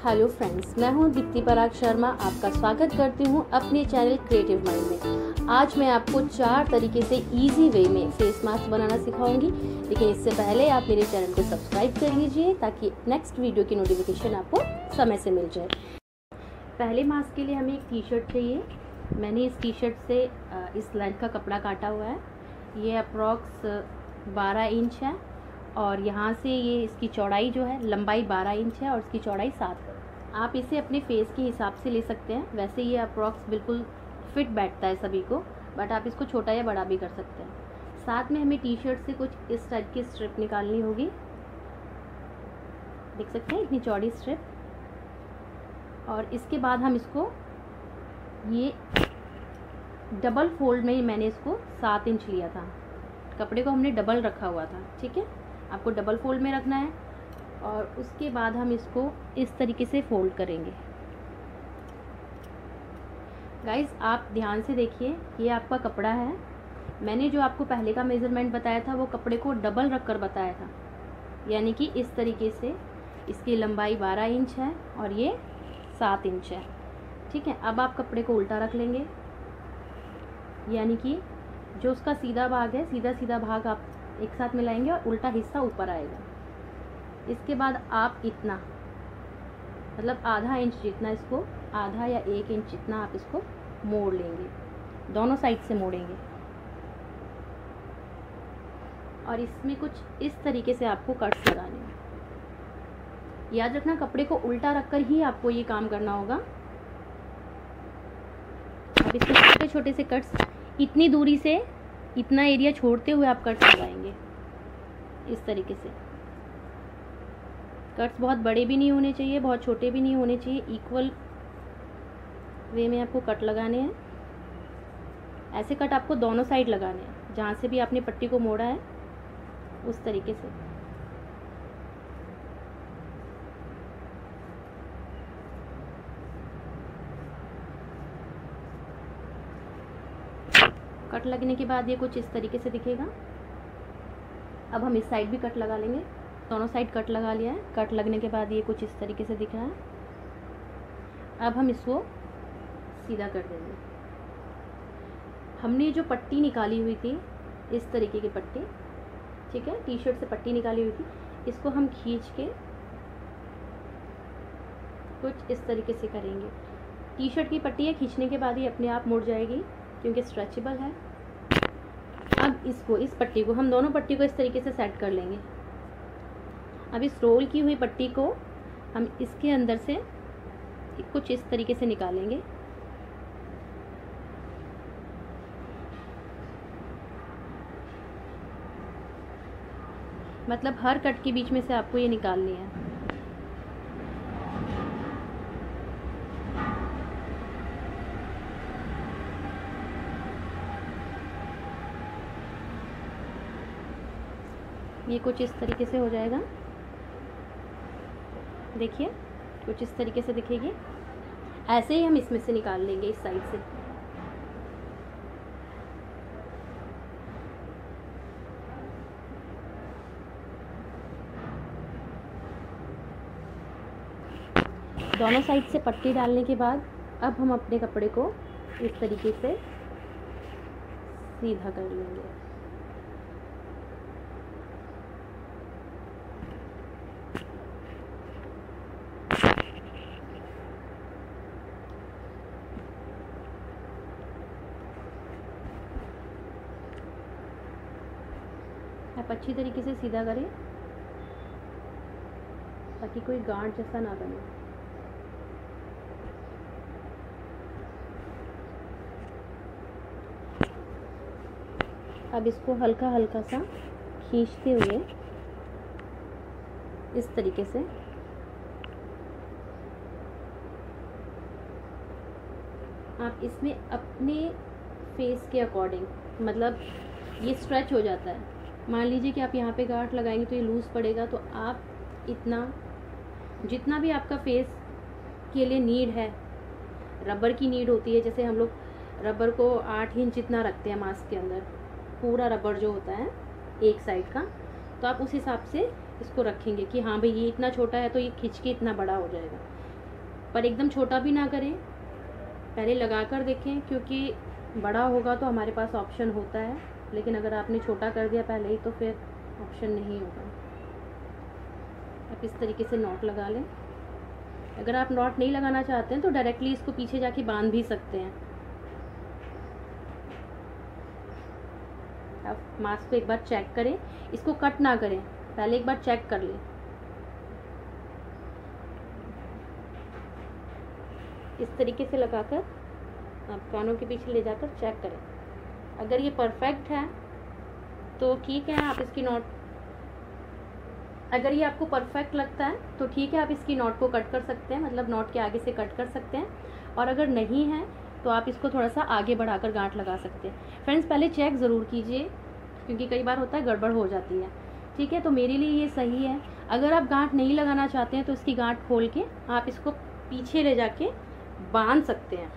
Hello friends, मैं हूं दीप्ति पराग शर्मा। आपका स्वागत करती हूं अपने चैनल क्रिएटिव माइंड में। आज मैं आपको 4 तरीके से इजी वे में फेस मास्क बनाना सिखाऊंगी, लेकिन इससे पहले आप मेरे चैनल को सब्सक्राइब कर लीजिए ताकि नेक्स्ट वीडियो की नोटिफिकेशन आपको समय से मिल जाए। पहले मास्क के लिए हमें एक टी शर्ट चाहिए। मैंने इस टी शर्ट से इस लेंथ का कपड़ा काटा हुआ है। ये अप्रॉक्स 12 इंच है और यहाँ से ये इसकी चौड़ाई जो है, लंबाई 12 इंच है और इसकी चौड़ाई 7 है। आप इसे अपने फेस के हिसाब से ले सकते हैं। वैसे ये अप्रॉक्स बिल्कुल फिट बैठता है सभी को, बट आप इसको छोटा या बड़ा भी कर सकते हैं। साथ में हमें टी शर्ट से कुछ इस टाइप की स्ट्रिप निकालनी होगी। देख सकते हैं इतनी चौड़ी स्ट्रिप। और इसके बाद हम इसको ये डबल फोल्ड में मैंने इसको 7 इंच लिया था। कपड़े को हमने डबल रखा हुआ था, ठीक है। आपको डबल फोल्ड में रखना है और उसके बाद हम इसको इस तरीके से फोल्ड करेंगे। गाइस, आप ध्यान से देखिए, ये आपका कपड़ा है। मैंने जो आपको पहले का मेज़रमेंट बताया था वो कपड़े को डबल रख कर बताया था, यानी कि इस तरीके से इसकी लंबाई 12 इंच है और ये 7 इंच है, ठीक है। अब आप कपड़े को उल्टा रख लेंगे, यानी कि जो उसका सीधा भाग है, सीधा भाग आप एक साथ मिलाएंगे और उल्टा हिस्सा ऊपर आएगा। इसके बाद आप इतना, मतलब आधा इंच जितना, इसको आधा या 1 इंच जितना आप इसको मोड़ लेंगे, दोनों साइड से मोड़ेंगे। और इसमें कुछ इस तरीके से आपको कट्स लगाने हैं। याद रखना, कपड़े को उल्टा रखकर ही आपको ये काम करना होगा। अब इसमें छोटे छोटे से कट्स, इतनी दूरी से इतना एरिया छोड़ते हुए आप कट्स लगाएंगे इस तरीके से। कट्स बहुत बड़े भी नहीं होने चाहिए, बहुत छोटे भी नहीं होने चाहिए। इक्वल वे में आपको कट लगाने हैं। ऐसे कट आपको दोनों साइड लगाने हैं, जहाँ से भी आपने पट्टी को मोड़ा है उस तरीके से। कट लगने के बाद ये कुछ इस तरीके से दिखेगा। अब हम इस साइड भी कट लगा लेंगे। दोनों साइड कट लगा लिया है। कट लगने के बाद ये कुछ इस तरीके से दिख रहा है। अब हम इसको सीधा कर देंगे। हमने जो पट्टी निकाली हुई थी, इस तरीके की पट्टी, ठीक है, टी शर्ट से पट्टी निकाली हुई थी, इसको हम खींच के कुछ इस तरीके से करेंगे। टी शर्ट की पट्टी है, खींचने के बाद ही अपने आप मुड़ जाएगी क्योंकि स्ट्रेचेबल है। अब इसको, इस पट्टी को, हम दोनों पट्टी को इस तरीके से सेट कर लेंगे। अब इस रोल की हुई पट्टी को हम इसके अंदर से कुछ इस तरीके से निकालेंगे। मतलब हर कट के बीच में से आपको ये निकालनी है। ये कुछ इस तरीके से हो जाएगा। देखिए कुछ इस तरीके से दिखेगी। ऐसे ही हम इसमें से निकाल लेंगे, इस साइड से। दोनों साइड से पट्टी डालने के बाद अब हम अपने कपड़े को इस तरीके से सीधा कर लेंगे। आप अच्छी तरीके से सीधा करें ताकि कोई गांठ जैसा ना बने। अब इसको हल्का हल्का सा खींचते हुए इस तरीके से आप इसमें अपने फेस के अकॉर्डिंग, मतलब ये स्ट्रेच हो जाता है। मान लीजिए कि आप यहाँ पे गांठ लगाएंगे तो ये लूज़ पड़ेगा, तो आप इतना, जितना भी आपका फेस के लिए नीड है, रबर की नीड होती है, जैसे हम लोग रबर को 8 इंच जितना रखते हैं मास्क के अंदर, पूरा रबर जो होता है एक साइड का, तो आप उस हिसाब से इसको रखेंगे कि हाँ भाई ये इतना छोटा है तो ये खींच के इतना बड़ा हो जाएगा, पर एकदम छोटा भी ना करें, पहले लगा कर देखें, क्योंकि बड़ा होगा तो हमारे पास ऑप्शन होता है, लेकिन अगर आपने छोटा कर दिया पहले ही तो फिर ऑप्शन नहीं होगा। आप इस तरीके से नॉट लगा लें। अगर आप नॉट नहीं लगाना चाहते हैं तो डायरेक्टली इसको पीछे जाके बांध भी सकते हैं। आप मास्क को एक बार चेक करें, इसको कट ना करें, पहले एक बार चेक कर लें। इस तरीके से लगाकर आप कानों के पीछे ले जाकर चेक करें। अगर ये परफेक्ट है तो ठीक है, आप इसकी नॉट, अगर ये आपको परफेक्ट लगता है तो ठीक है, आप इसकी नॉट को कट कर सकते हैं, मतलब नॉट के आगे से कट कर सकते हैं। और अगर नहीं है तो आप इसको थोड़ा सा आगे बढ़ाकर गांठ लगा सकते हैं। फ्रेंड्स पहले चेक ज़रूर कीजिए, क्योंकि कई बार होता है गड़बड़ हो जाती है। ठीक है, तो मेरे लिए ये सही है। अगर आप गांठ नहीं लगाना चाहते हैं तो इसकी गांठ खोल के आप इसको पीछे ले जाके बांध सकते हैं,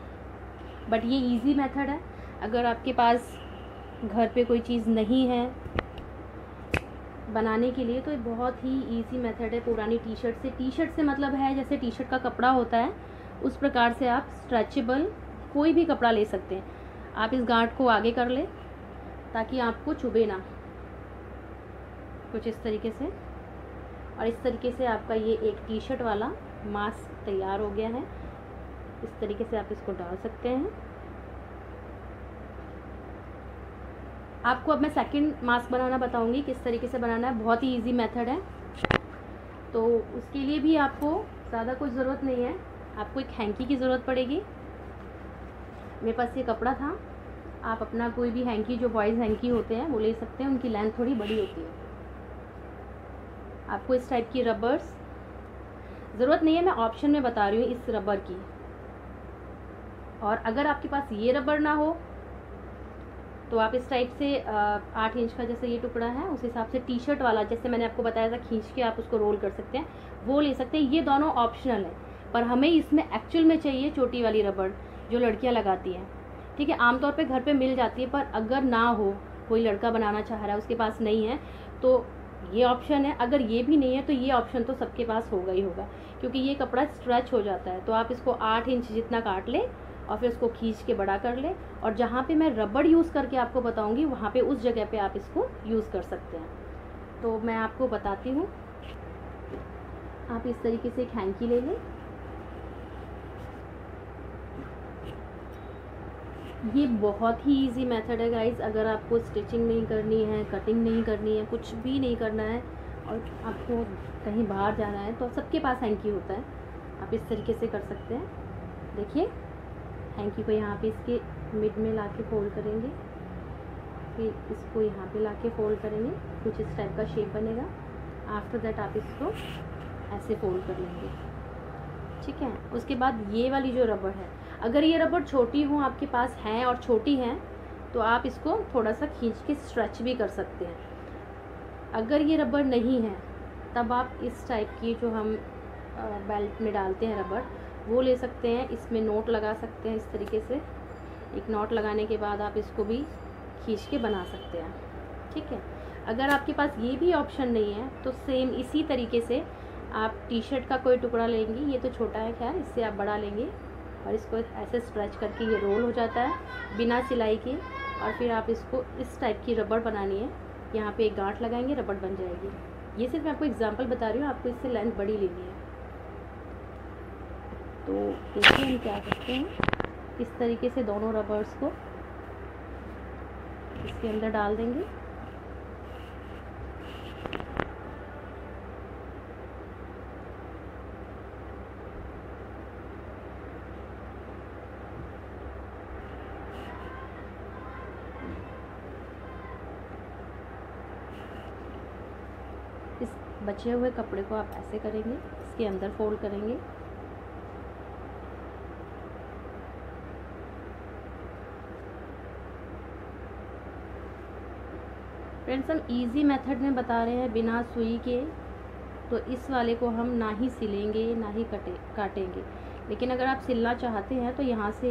बट ये इजी मेथड है। अगर आपके पास घर पे कोई चीज़ नहीं है बनाने के लिए तो ये बहुत ही इजी मेथड है। पुरानी टी शर्ट से मतलब है जैसे टी शर्ट का कपड़ा होता है उस प्रकार से आप स्ट्रेचेबल कोई भी कपड़ा ले सकते हैं। आप इस गांठ को आगे कर लें ताकि आपको चुभे ना, कुछ इस तरीके से। और इस तरीके से आपका ये एक टी शर्ट वाला मास्क तैयार हो गया है। इस तरीके से आप इसको डाल सकते हैं। आपको अब मैं सेकंड मास्क बनाना बताऊंगी किस तरीके से बनाना है। बहुत ही इजी मेथड है, तो उसके लिए भी आपको ज़्यादा कुछ ज़रूरत नहीं है। आपको एक हैंकी की ज़रूरत पड़ेगी। मेरे पास ये कपड़ा था, आप अपना कोई भी हैंकी, जो बॉयज़ हैंकी होते हैं वो ले सकते हैं, उनकी लेंथ थोड़ी बड़ी होती है। आपको इस टाइप की रबर्स ज़रूरत नहीं है, मैं ऑप्शन में बता रही हूँ इस रबर की। और अगर आपके पास ये रबर ना हो तो आप इस टाइप से 8 इंच का जैसे ये टुकड़ा है उस हिसाब से टी शर्ट वाला, जैसे मैंने आपको बताया था खींच के आप उसको रोल कर सकते हैं, वो ले सकते हैं। ये दोनों ऑप्शनल है, पर हमें इसमें एक्चुअल में चाहिए चोटी वाली रबड़ जो लड़कियां लगाती हैं। ठीक है, आमतौर पे घर पे मिल जाती है, पर अगर ना हो, कोई लड़का बनाना चाह रहा है उसके पास नहीं है तो ये ऑप्शन है। अगर ये भी नहीं है तो ये ऑप्शन तो सबके पास होगा ही होगा, क्योंकि ये कपड़ा स्ट्रेच हो जाता है। तो आप इसको 8 इंच जितना काट लें और फिर उसको खींच के बड़ा कर ले, और जहाँ पे मैं रबड़ यूज़ करके आपको बताऊंगी वहाँ पे उस जगह पे आप इसको यूज़ कर सकते हैं। तो मैं आपको बताती हूँ। आप इस तरीके से एक हैंकी ले लें। ये बहुत ही इजी मेथड है गाइस। अगर आपको स्टिचिंग नहीं करनी है, कटिंग नहीं करनी है, कुछ भी नहीं करना है और आपको कहीं बाहर जाना है तो सबके पास हैंकी होता है। आप इस तरीके से कर सकते हैं। देखिए, हैंकी को यहाँ पे इसके मिड में लाके फोल्ड करेंगे, फिर इसको यहाँ पे लाके फोल्ड करेंगे, कुछ इस टाइप का शेप बनेगा। आफ्टर दैट आप इसको ऐसे फोल्ड कर लेंगे। ठीक है, उसके बाद ये वाली जो रबड़ है, अगर ये रबड़ छोटी हो आपके पास है और छोटी है तो आप इसको थोड़ा सा खींच के स्ट्रेच भी कर सकते हैं। अगर ये रबड़ नहीं है तब आप इस टाइप की जो हम बेल्ट में डालते हैं रबड़, वो ले सकते हैं। इसमें नोट लगा सकते हैं। इस तरीके से एक नोट लगाने के बाद आप इसको भी खींच के बना सकते हैं। ठीक है, अगर आपके पास ये भी ऑप्शन नहीं है तो सेम इसी तरीके से आप टी शर्ट का कोई टुकड़ा लेंगे, ये तो छोटा है खैर, इससे आप बड़ा लेंगे और इसको ऐसे स्ट्रेच करके ये रोल हो जाता है बिना सिलाई के। और फिर आप इसको इस टाइप की रबड़ बनानी है, यहाँ पे एक गांठ लगाएंगे, रबड़ बन जाएगी। ये सिर्फ मैं आपको एग्जांपल बता रही हूँ, आपको इससे लेंथ बड़ी लेनी है। तो देखिए हम क्या करते हैं, इस तरीके से दोनों रबर्स को इसके अंदर डाल देंगे। इस बचे हुए कपड़े को आप ऐसे करेंगे, इसके अंदर फोल्ड करेंगे। फ्रेंड्स, हम इजी मेथड में बता रहे हैं बिना सुई के, तो इस वाले को हम ना ही सिलेंगे ना ही काटेंगे। लेकिन अगर आप सिलना चाहते हैं तो यहाँ से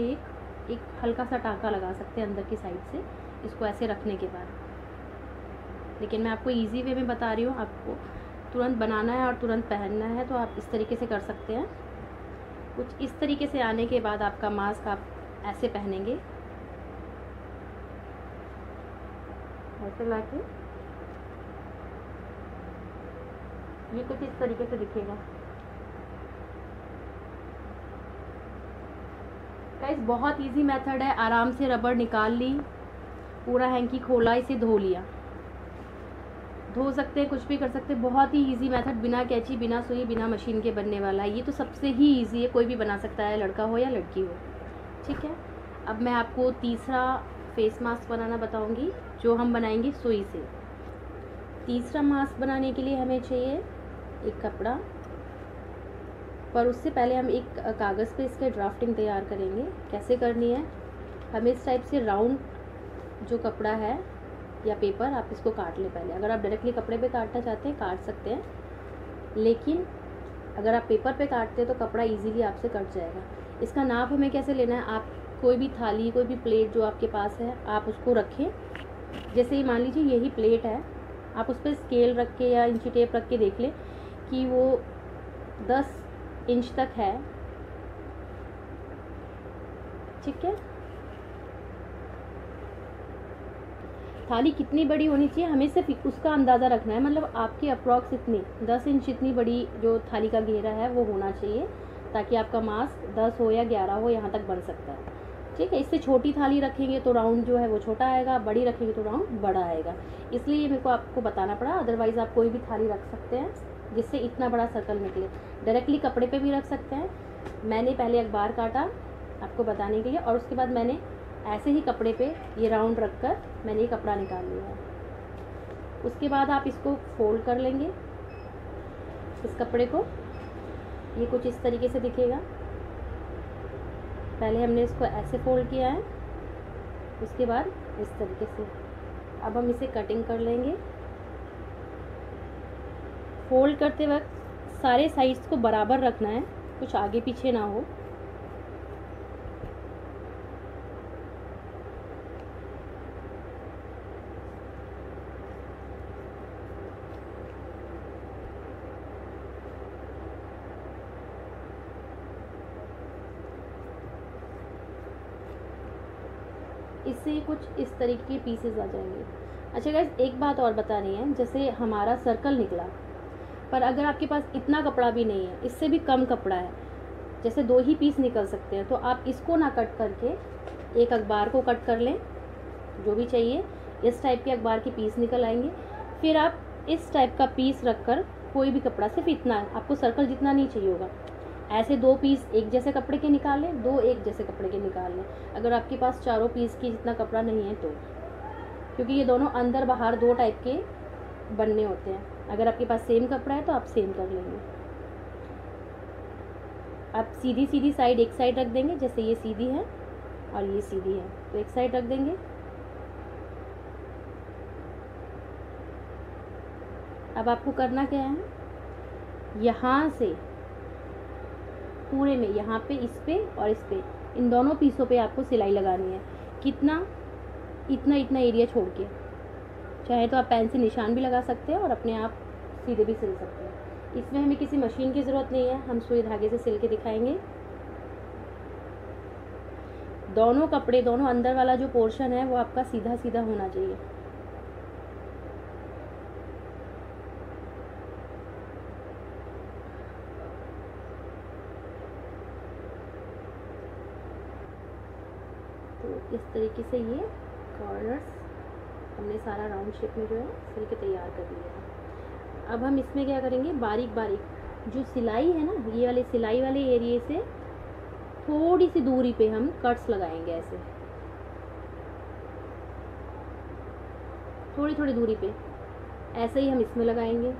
एक हल्का सा टाँका लगा सकते हैं अंदर की साइड से, इसको ऐसे रखने के बाद। लेकिन मैं आपको इजी वे में बता रही हूँ, आपको तुरंत बनाना है और तुरंत पहनना है तो आप इस तरीके से कर सकते हैं। कुछ इस तरीके से आने के बाद आपका मास्क आप ऐसे पहनेंगे, ऐसे लाके ये कुछ इस तरीके से दिखेगा। गाइस बहुत इजी मेथड है, आराम से रबड़ निकाल ली, पूरा हैंकी खोला, इसे धो लिया, धो सकते हैं, कुछ भी कर सकते हैं। बहुत ही इजी मेथड, बिना कैंची, बिना सुई, बिना मशीन के बनने वाला है। ये तो सबसे ही इजी है, कोई भी बना सकता है, लड़का हो या लड़की हो। ठीक है, अब मैं आपको तीसरा फेस मास्क बनाना बताऊंगी जो हम बनाएंगे सुई से। तीसरा मास्क बनाने के लिए हमें चाहिए एक कपड़ा, पर उससे पहले हम एक कागज़ पे इसके ड्राफ्टिंग तैयार करेंगे। कैसे करनी है, हमें इस टाइप से राउंड जो कपड़ा है या पेपर, आप इसको काट लें पहले। अगर आप डायरेक्टली कपड़े पे काटना चाहते हैं काट सकते हैं, लेकिन अगर आप पेपर पे काटते हैं तो कपड़ा इजीली आपसे कट जाएगा। इसका नाप हमें कैसे लेना है, आप कोई भी थाली, कोई भी प्लेट जो आपके पास है, आप उसको रखें। जैसे ही मान लीजिए यही प्लेट है, आप उस पर स्केल रख के या इंची टेप रख के देख लें कि वो 10 इंच तक है। ठीक है, थाली कितनी बड़ी होनी चाहिए हमें सिर्फ उसका अंदाज़ा रखना है, मतलब आपकी अप्रॉक्स इतनी 10 इंच इतनी बड़ी जो थाली का घेरा है वो होना चाहिए, ताकि आपका मास्क 10 हो या 11 हो यहाँ तक बन सकता है। ठीक है, इससे छोटी थाली रखेंगे तो राउंड जो है वो छोटा आएगा, बड़ी रखेंगे तो राउंड बड़ा आएगा, इसलिए मेरे को आपको बताना पड़ा। अदरवाइज़ आप कोई भी थाली रख सकते हैं जिससे इतना बड़ा सर्कल निकले। डायरेक्टली कपड़े पे भी रख सकते हैं। मैंने पहले अखबार काटा आपको बताने के लिए, और उसके बाद मैंने ऐसे ही कपड़े पे ये राउंड रख कर मैंने ये कपड़ा निकाल लिया है। उसके बाद आप इसको फोल्ड कर लेंगे, इस कपड़े को, ये कुछ इस तरीके से दिखेगा। पहले हमने इसको ऐसे फोल्ड किया है, उसके बाद इस तरीके से। अब हम इसे कटिंग कर लेंगे। फोल्ड करते वक्त सारे साइड्स को बराबर रखना है, कुछ आगे पीछे ना हो। इससे कुछ इस तरीके के पीसेस आ जाएंगे। अच्छा गाइस, एक बात और बतानी है, जैसे हमारा सर्कल निकला, पर अगर आपके पास इतना कपड़ा भी नहीं है, इससे भी कम कपड़ा है, जैसे 2 ही पीस निकल सकते हैं, तो आप इसको ना कट करके एक अखबार को कट कर लें, जो भी चाहिए इस टाइप के अखबार के पीस निकल आएंगे। फिर आप इस टाइप का पीस रखकर कोई भी कपड़ा, सिर्फ इतना, आपको सर्कल जितना नहीं चाहिए होगा, ऐसे 2 पीस एक जैसे कपड़े के निकाल लें, 2 एक जैसे कपड़े के निकाल लें। अगर आपके पास चारों पीस की जितना कपड़ा नहीं है तो, क्योंकि ये दोनों अंदर बाहर 2 टाइप के बनने होते हैं। अगर आपके पास सेम कपड़ा है तो आप सेम कर लेंगे। आप सीधी सीधी साइड एक साइड रख देंगे, जैसे ये सीधी है और ये सीधी है तो एक साइड रख देंगे। अब आपको करना क्या है, यहाँ से पूरे में, यहाँ पे, इस पे और इस पे, इन दोनों पीसों पे आपको सिलाई लगानी है। कितना, इतना एरिया छोड़ के, चाहे तो आप पेन से निशान भी लगा सकते हैं और अपने आप सीधे भी सिल सकते हैं। इसमें हमें किसी मशीन की ज़रूरत नहीं है, हम सुई धागे से सिल के दिखाएंगे। दोनों कपड़े, दोनों अंदर वाला जो पोर्शन है वो आपका सीधा सीधा होना चाहिए। तो इस तरीके से ये कॉर्नर्स हमने सारा राउंड शेप में जो है सिल के तैयार कर लिया है। अब हम इसमें क्या करेंगे, बारीक बारीक जो सिलाई है ना, ये वाले सिलाई वाले एरिए से थोड़ी सी दूरी पे हम कट्स लगाएंगे, ऐसे थोड़ी थोड़ी दूरी पे, ऐसे ही हम इसमें लगाएंगे।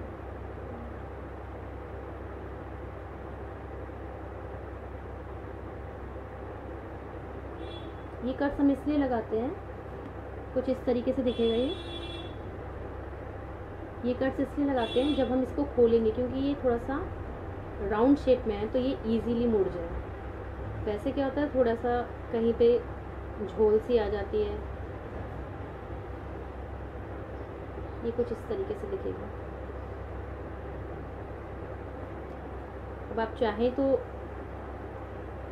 ये कट्स हम इसलिए लगाते हैं, कुछ इस तरीके से दिखेगा ये कट्स इसलिए लगाते हैं जब हम इसको खोलेंगे, क्योंकि ये थोड़ा सा राउंड शेप में है तो ये इजीली मुड़ जाए। वैसे क्या होता है, थोड़ा सा कहीं पे झोल सी आ जाती है, ये कुछ इस तरीके से दिखेगा। अब आप चाहें तो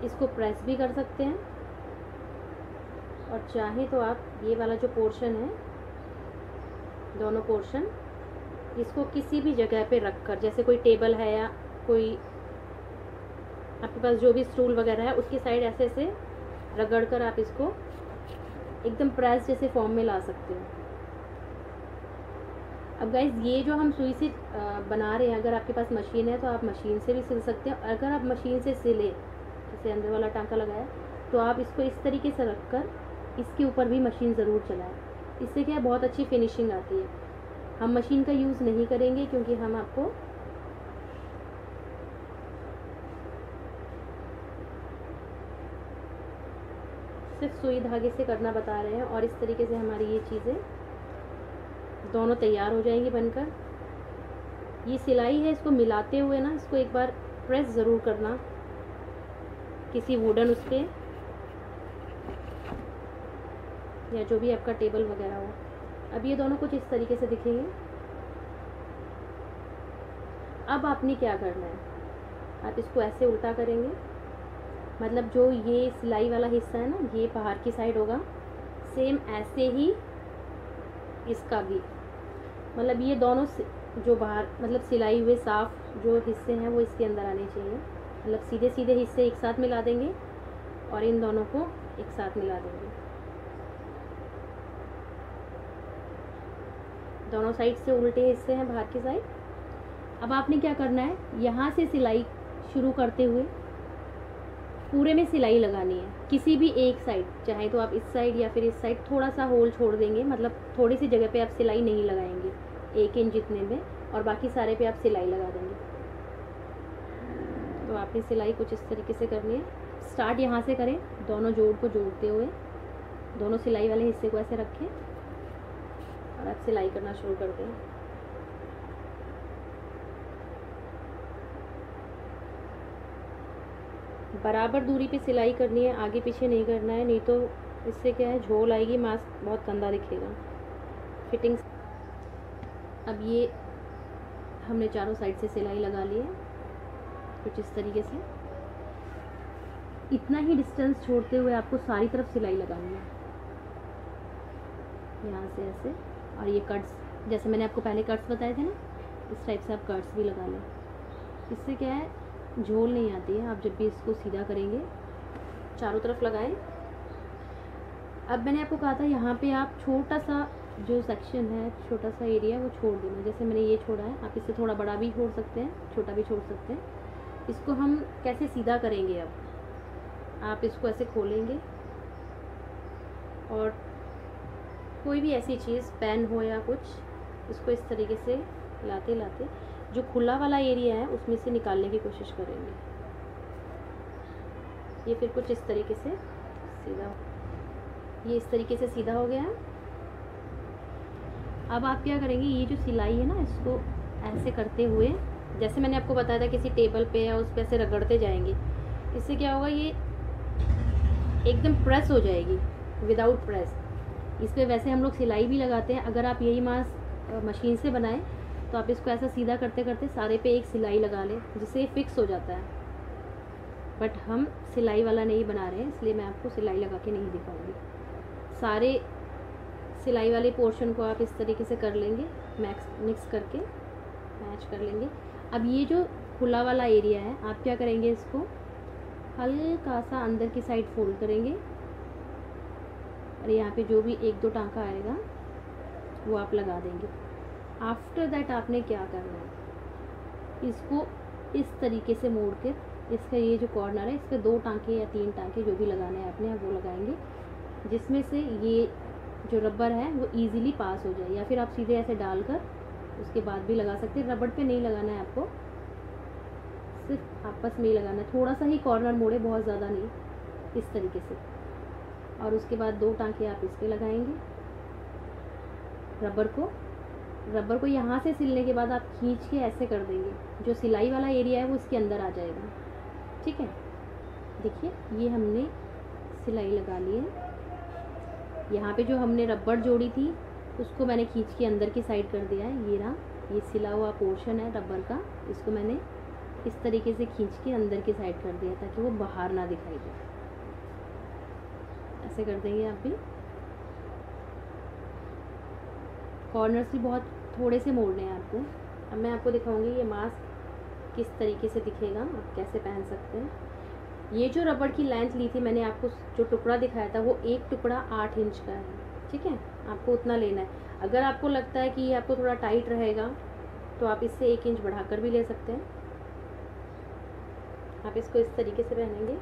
इसको प्रेस भी कर सकते हैं, और चाहें तो आप ये वाला जो पोर्शन है, दोनों पोर्शन, इसको किसी भी जगह पे रख कर, जैसे कोई टेबल है या कोई आपके पास जो भी स्टूल वगैरह है, उसकी साइड ऐसे ऐसे रगड़ कर आप इसको एकदम प्रेस जैसे फॉर्म में ला सकते हो। अब गाइज ये जो हम सुई से बना रहे हैं, अगर आपके पास मशीन है तो आप मशीन से भी सिल सकते हैं। अगर आप मशीन से सिले, जैसे अंदर वाला टांका लगाया, तो आप इसको इस तरीके से रख कर इसके ऊपर भी मशीन ज़रूर चलाएं। इससे क्या है, बहुत अच्छी फिनिशिंग आती है। हम मशीन का यूज़ नहीं करेंगे क्योंकि हम आपको सिर्फ सुई धागे से करना बता रहे हैं। और इस तरीके से हमारी ये चीज़ें दोनों तैयार हो जाएंगी बनकर। ये सिलाई है, इसको मिलाते हुए ना इसको एक बार प्रेस ज़रूर करना किसी वुडन उस पर, या जो भी आपका टेबल वगैरह हो। अब ये दोनों कुछ इस तरीके से दिखेंगे। अब आपने क्या करना है, आप इसको ऐसे उल्टा करेंगे, मतलब जो ये सिलाई वाला हिस्सा है ना, ये बाहर की साइड होगा, सेम ऐसे ही इसका भी, मतलब ये दोनों जो बाहर मतलब सिलाई हुए साफ जो हिस्से हैं वो इसके अंदर आने चाहिए। मतलब सीधे सीधे हिस्से एक साथ मिला देंगे और इन दोनों को एक साथ मिला देंगे, दोनों साइड से उल्टे हिस्से हैं बाहर की साइड। अब आपने क्या करना है, यहाँ से सिलाई शुरू करते हुए पूरे में सिलाई लगानी है, किसी भी एक साइड, चाहे तो आप इस साइड या फिर इस साइड थोड़ा सा होल छोड़ देंगे, मतलब थोड़ी सी जगह पे आप सिलाई नहीं लगाएंगे, 1 इंच जितने में, और बाकी सारे पे आप सिलाई लगा देंगे। तो आपने सिलाई कुछ इस तरीके से करनी है। स्टार्ट यहाँ से करें, दोनों जोड़ को जोड़ते हुए दोनों सिलाई वाले हिस्से को ऐसे रखें और आप सिलाई करना शुरू कर दें। बराबर दूरी पे सिलाई करनी है, आगे पीछे नहीं करना है, नहीं तो इससे क्या है, झोल आएगी, मास्क बहुत गंदा दिखेगा, फिटिंग। अब ये हमने चारों साइड से सिलाई लगा ली है कुछ इस तरीके से। इतना ही डिस्टेंस छोड़ते हुए आपको सारी तरफ सिलाई लगानी है, यहाँ से ऐसे। और ये कट्स, जैसे मैंने आपको पहले कट्स बताए थे ना, इस टाइप से आप कट्स भी लगा लें। इससे क्या है, झोल नहीं आती है। आप जब भी इसको सीधा करेंगे चारों तरफ लगाएं। अब मैंने आपको कहा था यहाँ पे आप छोटा सा जो सेक्शन है, छोटा सा एरिया, वो छोड़ देना। जैसे मैंने ये छोड़ा है, आप इससे थोड़ा बड़ा भी छोड़ सकते हैं, छोटा भी छोड़ सकते हैं। इसको हम कैसे सीधा करेंगे, अब आप इसको ऐसे खोलेंगे और कोई भी ऐसी चीज़, पेन हो या कुछ, इसको इस तरीके से लाते लाते जो खुला वाला एरिया है उसमें से निकालने की कोशिश करेंगे। ये फिर कुछ इस तरीके से सीधा, ये इस तरीके से सीधा हो गया है। अब आप क्या करेंगे, ये जो सिलाई है ना, इसको ऐसे करते हुए, जैसे मैंने आपको बताया था किसी टेबल पे या उस पे ऐसे रगड़ते जाएंगे। इससे क्या होगा, ये एकदम प्रेस हो जाएगी विदाउट प्रेस। इस पर वैसे हम लोग सिलाई भी लगाते हैं। अगर आप यही मास्क मशीन से बनाएं तो आप इसको ऐसा सीधा करते करते सारे पे एक सिलाई लगा लें, जिससे ये फिक्स हो जाता है। बट हम सिलाई वाला नहीं बना रहे हैं, इसलिए मैं आपको सिलाई लगा के नहीं दिखाऊंगी। सारे सिलाई वाले पोर्शन को आप इस तरीके से कर लेंगे, मिक्स करके मैच कर लेंगे। अब ये जो खुला वाला एरिया है, आप क्या करेंगे, इसको हल्का सा अंदर की साइड फोल्ड करेंगे और यहाँ पे जो भी 1-2 टांका आएगा वो आप लगा देंगे। आफ्टर दैट आपने क्या करना है, इसको इस तरीके से मोड़ के, इसका ये जो कॉर्नर है, इस पर 2 टांके या 3 टांके जो भी लगाने हैं आपने, वो लगाएंगे, जिसमें से ये जो रबर है वो इजीली पास हो जाए। या फिर आप सीधे ऐसे डालकर उसके बाद भी लगा सकते हैं। रबड़ पे नहीं लगाना है आपको, सिर्फ आपस में ही लगाना है। थोड़ा सा ही कॉर्नर मोड़े, बहुत ज़्यादा नहीं, इस तरीके से। और उसके बाद 2 टांके आप इस पर लगाएंगे रबर को यहाँ से सिलने के बाद आप खींच के ऐसे कर देंगे, जो सिलाई वाला एरिया है वो इसके अंदर आ जाएगा। ठीक है, देखिए ये हमने सिलाई लगा ली है। यहाँ पे जो हमने रबड़ जोड़ी थी उसको मैंने खींच के अंदर की साइड कर दिया है। ये रहा, ये सिला हुआ पोर्शन है रबर का, इसको मैंने इस तरीके से खींच के अंदर की साइड कर दिया ताकि वो बाहर ना दिखाई दे। ऐसे कर देंगे आप भी। कॉर्नर्स भी बहुत थोड़े से मोड़ने हैं आपको। अब मैं आपको दिखाऊंगी ये मास्क किस तरीके से दिखेगा, आप कैसे पहन सकते हैं। ये जो रबड़ की लेंथ ली थी मैंने आपको, जो टुकड़ा दिखाया था वो एक टुकड़ा 8 इंच का है, ठीक है। आपको उतना लेना है। अगर आपको लगता है कि ये आपको थोड़ा टाइट रहेगा तो आप इससे 1 इंच बढ़ाकर भी ले सकते हैं। आप इसको इस तरीके से पहनेंगे।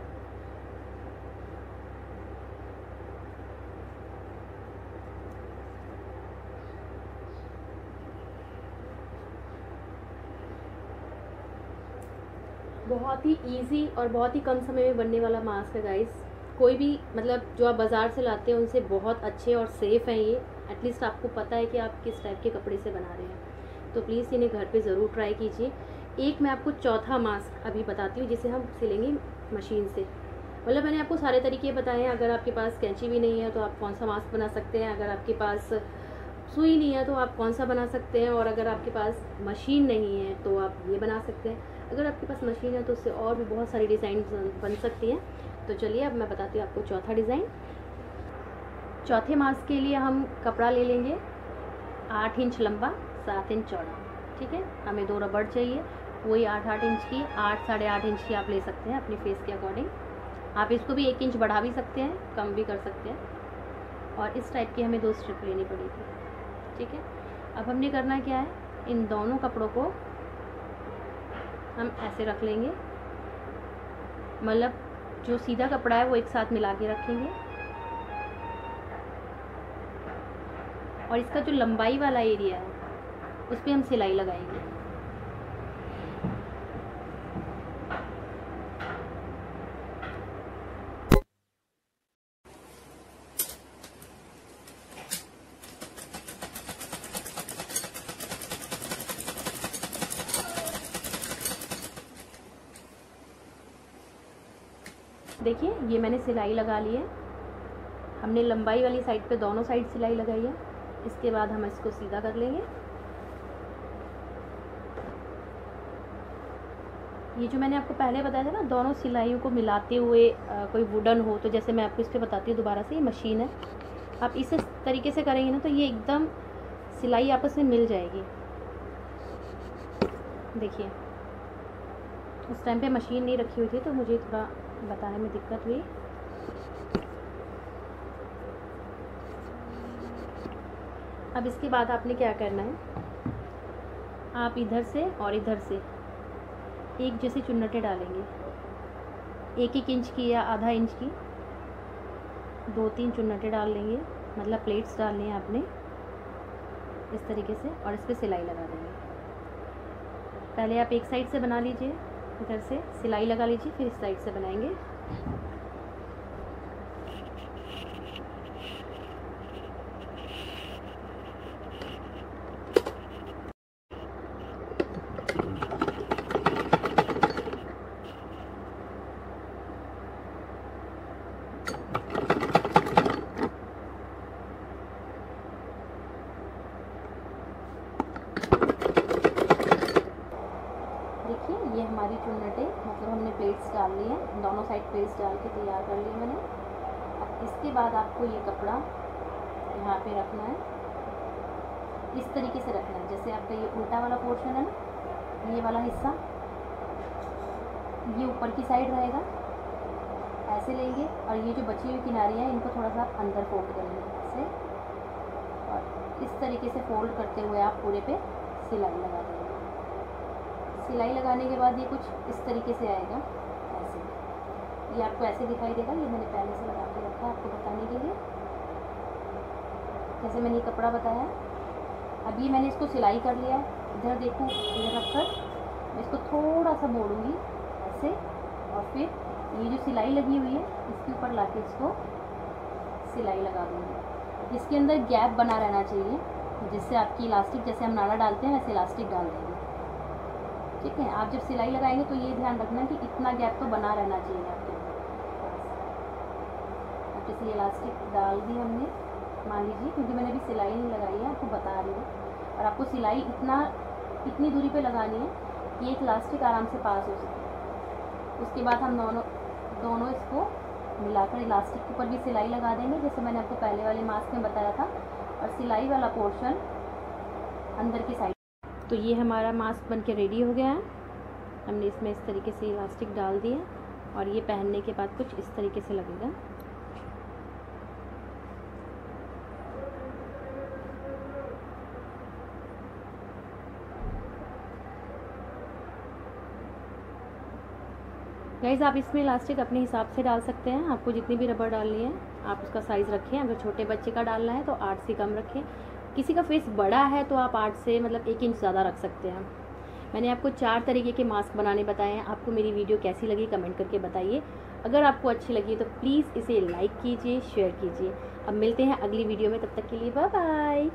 बहुत ही इजी और बहुत ही कम समय में बनने वाला मास्क है गाइस। कोई भी मतलब जो आप बाज़ार से लाते हैं उनसे बहुत अच्छे और सेफ़ हैं ये। एटलीस्ट आपको पता है कि आप किस टाइप के कपड़े से बना रहे हैं, तो प्लीज़ इन्हें घर पे ज़रूर ट्राई कीजिए। एक मैं आपको चौथा मास्क अभी बताती हूँ जिसे हम सिलेंगे मशीन से। मतलब मैंने आपको सारे तरीके बताए हैं। अगर आपके पास कैंची भी नहीं है तो आप कौन सा मास्क बना सकते हैं, अगर आपके पास सुई नहीं है तो आप कौन सा बना सकते हैं, और अगर आपके पास मशीन नहीं है तो आप ये बना सकते हैं। अगर आपके पास मशीन है तो उससे और भी बहुत सारी डिज़ाइन बन सकती हैं। तो चलिए अब मैं बताती हूँ आपको चौथा डिज़ाइन। चौथे मास्क के लिए हम कपड़ा ले लेंगे 8 इंच लंबा, 7 इंच चौड़ा, ठीक है। हमें 2 रबड़ चाहिए, वही 8-8 इंच की, 8 साढ़े 8 इंच की आप ले सकते हैं अपने फेस के अकॉर्डिंग। आप इसको भी 1 इंच बढ़ा भी सकते हैं, कम भी कर सकते हैं। और इस टाइप की हमें 2 स्ट्रिप लेनी पड़ेगी, ठीक है। अब हमने करना क्या है, इन दोनों कपड़ों को हम ऐसे रख लेंगे। मतलब जो सीधा कपड़ा है वो एक साथ मिला के रखेंगे, और इसका जो लंबाई वाला एरिया है उस पर हम सिलाई लगाएंगे। देखिए ये मैंने सिलाई लगा ली है। हमने लंबाई वाली साइड पे दोनों साइड सिलाई लगाई है। इसके बाद हम इसको सीधा कर लेंगे। ये जो मैंने आपको पहले बताया था ना, दोनों सिलाइयों को मिलाते हुए कोई वुडन हो, तो जैसे मैं आपको इस पर बताती हूँ दोबारा से, ये मशीन है। आप इस तरीके से करेंगे ना तो ये एकदम सिलाई आपस में मिल जाएगी। देखिए उस टाइम पे मशीन नहीं रखी हुई थी तो मुझे थोड़ा बताने में दिक्कत हुई। अब इसके बाद आपने क्या करना है, आप इधर से और इधर से एक जैसी चुन्नटें डालेंगे, 1-1 इंच की या आधा इंच की 2-3 चुन्नटें डाल लेंगे। मतलब प्लेट्स डालनी है आपने इस तरीके से, और इस पर सिलाई लगा देंगे। पहले आप एक साइड से बना लीजिए, इधर से सिलाई लगा लीजिए, फिर इस साइड से बनाएंगे। ये हमारी चुन्नटें, मतलब हमने प्लेट्स डाल ली हैं, दोनों साइड प्लेट्स डाल के तैयार कर लिए मैंने। अब इसके बाद आपको ये कपड़ा यहाँ पे रखना है, इस तरीके से रखना है। जैसे आपका ये उल्टा वाला पोर्शन है ना, ये वाला हिस्सा ये ऊपर की साइड रहेगा, ऐसे लेंगे। और ये जो बची हुई किनारे हैं इनको थोड़ा सा आप अंदर फोल्ड करेंगे ऐसे, और इस तरीके से फोल्ड करते हुए आप पूरे पे सिलाई लगा देंगे। सिलाई लगाने के बाद ये कुछ इस तरीके से आएगा, ऐसे। ये आपको ऐसे दिखाई देगा। ये मैंने पहले से लगा के रखा है आपको बताने के लिए, जैसे मैंने ये कपड़ा बताया। अभी मैंने इसको सिलाई कर लिया है। इधर देखो, इधर रखकर मैं इसको थोड़ा सा मोड़ूंगी ऐसे, और फिर ये जो सिलाई लगी हुई है इसके ऊपर लाके इसको सिलाई लगा दूँगी। इसके अंदर गैप बना रहना चाहिए, जिससे आपकी इलास्टिक, जैसे हम नाड़ा डालते हैं वैसे इलास्टिक डाल देंगे, ठीक है। आप जब सिलाई लगाएंगे तो ये ध्यान रखना कि इतना गैप तो बना रहना चाहिए आपके। अब जैसे इलास्टिक डाल दी हमने, मान लीजिए, क्योंकि मैंने अभी सिलाई नहीं लगाई है, आपको बता रही हूँ। और आपको सिलाई इतनी दूरी पे लगानी है कि एक इलास्टिक आराम से पास हो सके। उसके बाद हम दोनों इसको मिलाकर इलास्टिक के ऊपर भी सिलाई लगा देंगे, जैसे मैंने आपको पहले वाले मास्क में बताया था, और सिलाई वाला पोर्शन अंदर की साइड। तो ये हमारा मास्क बनके रेडी हो गया है। हमने इसमें इस तरीके से इलास्टिक डाल दिया और ये पहनने के बाद कुछ इस तरीके से लगेगा। गाइज़, आप इसमें इलास्टिक अपने हिसाब से डाल सकते हैं, आपको जितनी भी रबर डालनी है आप उसका साइज़ रखें। अगर छोटे बच्चे का डालना है तो 8 से कम रखें, किसी का फेस बड़ा है तो आप 8 से मतलब 1 इंच ज़्यादा रख सकते हैं। मैंने आपको 4 तरीके के मास्क बनाने बताए हैं। आपको मेरी वीडियो कैसी लगी कमेंट करके बताइए। अगर आपको अच्छी लगी तो प्लीज़ इसे लाइक कीजिए, शेयर कीजिए। अब मिलते हैं अगली वीडियो में, तब तक के लिए बाय बाय।